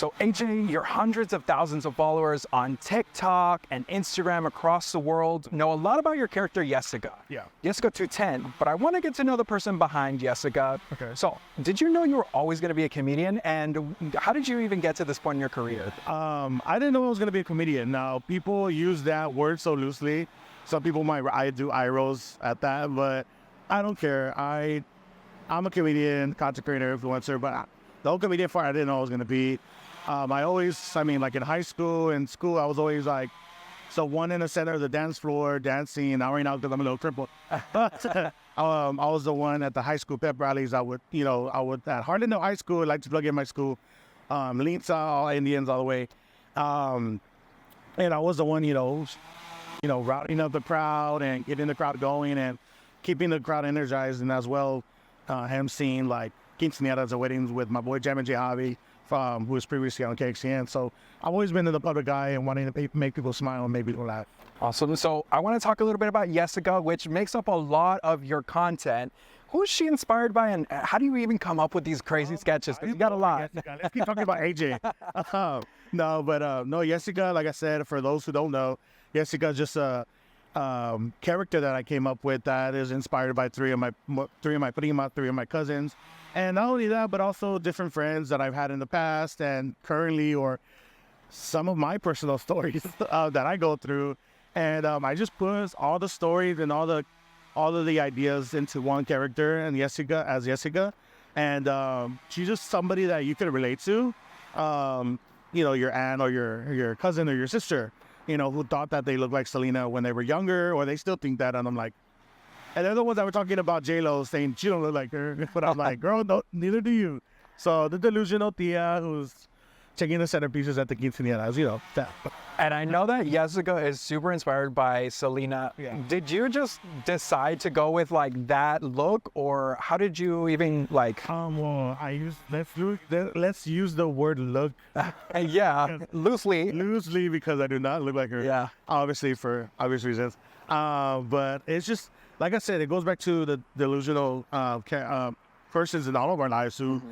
So AJ, you're hundreds of thousands of followers on TikTok and Instagram across the world. Know a lot about your character, Jessica. Yeah. Jessica 210, but I want to get to know the person behind Jessica. Okay. So, did you know you were always going to be a comedian? And how did you even get to this point in your career? I didn't know I was going to be a comedian. Now, people use that word so loosely. Some people I do eye rolls at that, but I don't care. I'm a comedian, content creator, influencer, but the whole comedian part I didn't know I was going to be. Like in high school and school, I was always like, so one in the center of the dance floor, dancing. Now right now, because I'm a little crippled. But I was the one at the high school pep rallies. I would at Harlandale High School, like to plug in my school, Linsa, all Indians all the way. And I was the one, routing up the crowd and getting the crowd going and keeping the crowd energized, and as well, emceeing like quinceañeras and weddings with my boy Jammin' J. Javi, who was previously on KXCN. So I've always been in the public eye and wanting to make people smile and make people laugh. Awesome. So I want to talk a little bit about Jessica, which makes up a lot of your content. Who is she inspired by, and how do you even come up with these crazy sketches? Because you got a lot. Let's keep talking about AJ. No, Jessica, like I said, for those who don't know, Jessica is just a character that I came up with that is inspired by three of my primas, three of my cousins. And not only that, but also different friends that I've had in the past and currently, or some of my personal stories that I go through. And I just put all the stories and all of the ideas into one character, and Jessica as Jessica. And she's just somebody that you could relate to. Your aunt or your cousin or your sister, who thought that they looked like Selena when they were younger, or they still think that. And I'm like, and they're the ones that were talking about J-Lo saying she don't look like her. But I'm like, girl, no, neither do you. So the delusional tia who's checking the centerpieces at the quinceañeras, that. And I know that Jessica is super inspired by Selena. Yeah. Did you just decide to go with like that look, or how did you even like? Well, let's use the word look. Yeah, loosely. Because I do not look like her. Yeah. Obviously for obvious reasons. But it's just, like I said, it goes back to the delusional persons in all of our lives who,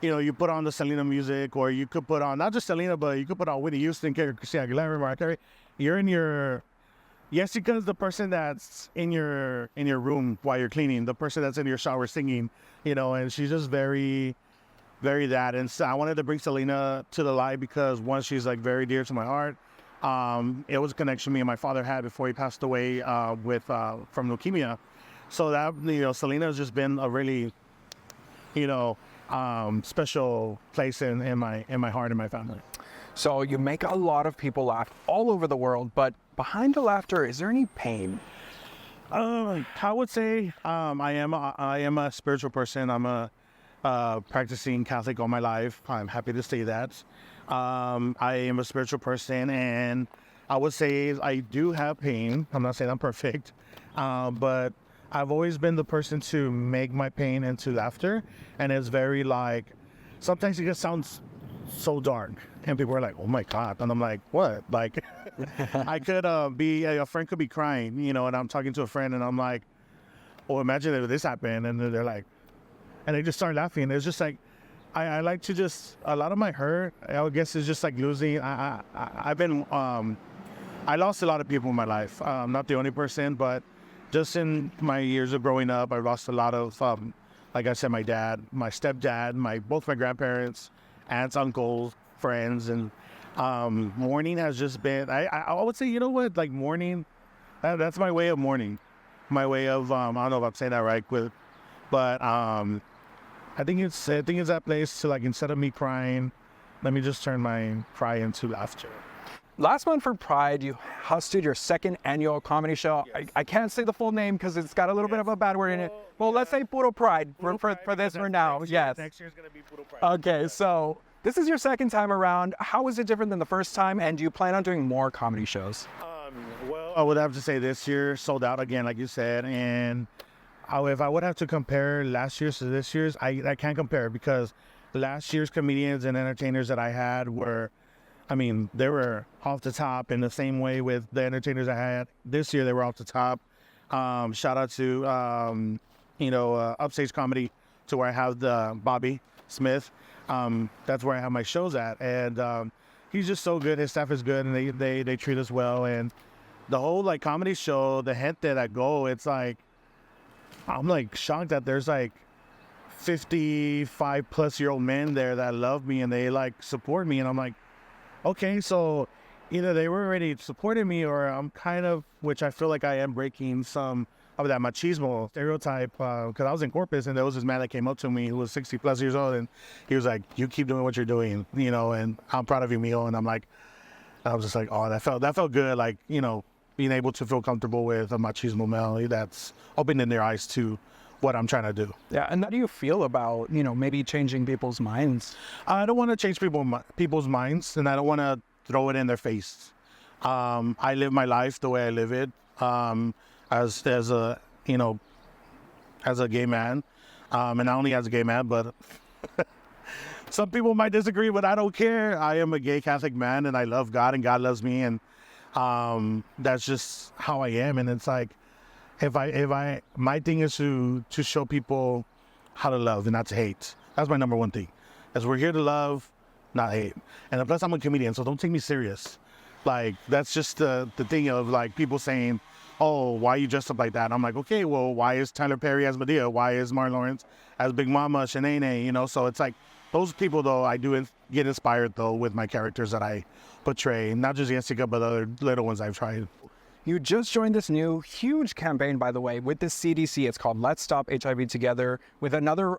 you put on the Selena music, or you could put on, not just Selena, but you could put on Whitney Houston, Christina Aguilera, Mariah Carey. You're in your, Jessica is the person that's in your room while you're cleaning, the person that's in your shower singing, and she's just very, very that. And so I wanted to bring Selena to the light because, one, she's like very dear to my heart. It was a connection me and my father had before he passed away from leukemia. So that, Selena has just been a really, special place in my heart and my family. So you make a lot of people laugh all over the world, but behind the laughter, is there any pain? I would say I am a spiritual person. I'm a practicing Catholic all my life. I'm happy to say that. I am a spiritual person, and I would say I do have pain. I'm not saying I'm perfect, but I've always been the person to make my pain into laughter. And it's very like, sometimes it just sounds so dark and people are like, oh my God. And I'm like, what? Like, I could a friend could be crying, and I'm talking to a friend and I'm like, oh, imagine if this happened. And they're like, and they just start laughing. It's just like, I like to just, a lot of my hurt, I guess, is just like losing. I lost a lot of people in my life. I'm not the only person, but just in my years of growing up, I lost a lot of, like I said, my dad, my stepdad, both my grandparents, aunts, uncles, friends, and mourning has just been, I would say, like mourning, that's my way of mourning. My way of, I don't know if I'm saying that right, but I think it's that place to, like, instead of me crying, let me just turn my cry into laughter. Last month for Pride, you hosted your second annual comedy show. Yes. I can't say the full name because it's got a little bit of a bad word in it. Well, let's say Puro Pride for this for now. Yes. Next year's going to be Puro Pride. Okay, so this is your second time around. How was it different than the first time, and do you plan on doing more comedy shows? Well, I would have to say this year sold out again, like you said, and if I would have to compare last year's to this year's, I can't compare, because last year's comedians and entertainers that I had were, they were off the top, in the same way with the entertainers I had this year, they were off the top. Shout out to, Upstage Comedy, to where I have the Bobby Smith. That's where I have my shows at, and he's just so good. His staff is good, and they treat us well. And the whole like comedy show, the gente that go, it's like I'm like shocked that there's like 55-plus-year-old men there that love me and they like support me, and I'm like, okay, so either they were already supporting me or I'm kind of, which I feel like I am breaking some of that machismo stereotype, because I was in Corpus and there was this man that came up to me who was 60 plus years old, and he was like, you keep doing what you're doing, and I'm proud of you, Mio. And I was just like, oh, that felt good, like, being able to feel comfortable with a machismo male that's opening their eyes to what I'm trying to do. Yeah, and how do you feel about, maybe changing people's minds? I don't want to change people's minds, and I don't want to throw it in their face. I live my life the way I live it, as a gay man, and not only as a gay man, but some people might disagree, but I don't care. I am a gay Catholic man, and I love God, and God loves me, and that's just how I am. And it's like, my thing is to show people how to love and not to hate. That's my number one thing, as we're here to love, not hate. And plus I'm a comedian, so don't take me serious. Like, that's just the thing of like people saying, oh, why you dressed up like that? And I'm like, okay, well, why is Tyler Perry as Medea? Why is Martin Lawrence as Big Mama, Shanae? So it's like, those people, though, I do get inspired, though, with my characters that I portray, not just Jessica, but other little ones I've tried. You just joined this new huge campaign, by the way, with the CDC. It's called Let's Stop HIV Together, with another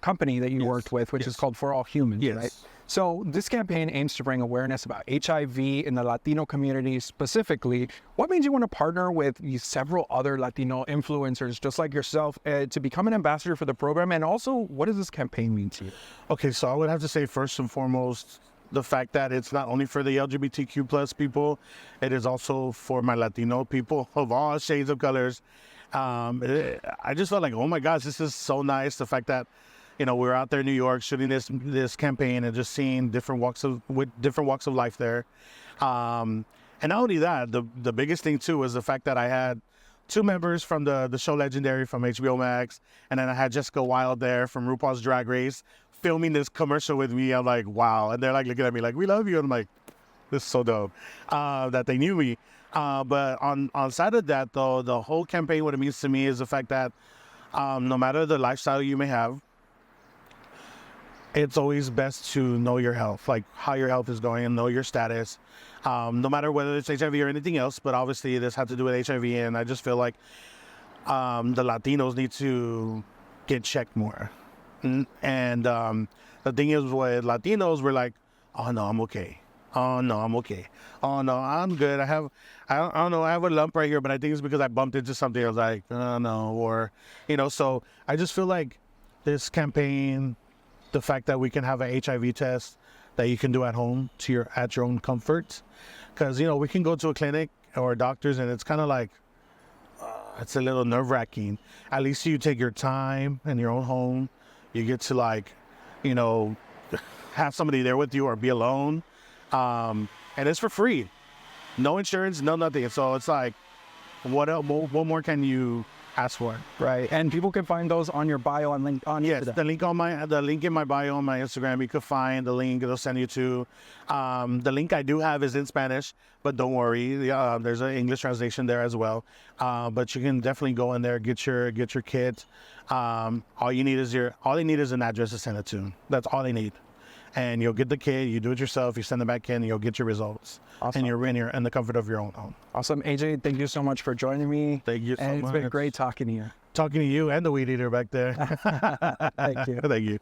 company that you worked with, which is called For All Humans, right? So this campaign aims to bring awareness about HIV in the Latino community specifically. What made you want to partner with several other Latino influencers just like yourself to become an ambassador for the program? And also, what does this campaign mean to you? Okay, so I would have to say first and foremost, the fact that it's not only for the LGBTQ plus people, it is also for my Latino people of all shades of colors. I just felt like, oh my gosh, this is so nice. The fact that we're out there in New York shooting this campaign and just seeing different walks of life there. And not only that, the biggest thing too was the fact that I had two members from the show Legendary from HBO Max, and then I had Jessica Wilde there from RuPaul's Drag Race filming this commercial with me. I'm like, wow. And they're like looking at me like, we love you. And I'm like, this is so dope that they knew me. But on side of that, though, the whole campaign, what it means to me is the fact that no matter the lifestyle you may have, it's always best to know your health, like how your health is going, and know your status, no matter whether it's HIV or anything else. But obviously this has to do with HIV, and I just feel like the Latinos need to get checked more. And the thing is, with Latinos, we're like, oh no, I'm okay. Oh no, I'm okay. Oh no, I'm good. I don't know, I have a lump right here, but I think it's because I bumped into something. I was like, oh no, or so I just feel like this campaign, the fact that we can have an HIV test that you can do at home at your own comfort, because we can go to a clinic or doctors and it's kind of like it's a little nerve-wracking. At least you take your time in your own home. You get to have somebody there with you or be alone, and it's for free, no insurance, no nothing. So it's like, what else? What more can you ask for? Right, and people can find those on your bio on LinkedIn. Yes, the link in my bio on my Instagram. You can find the link. It'll send you to. The link I do have is in Spanish, but don't worry. There's an English translation there as well. But you can definitely go in there, get your kit. All they need is an address to send it to. That's all they need. And you'll get the kit, you do it yourself, you send it back in, and you'll get your results. Awesome. And you're in the comfort of your own home. Awesome. AJ, thank you so much for joining me. Thank you so much. And it's been great talking to you. Talking to you and the weed eater back there. Thank you. Thank you.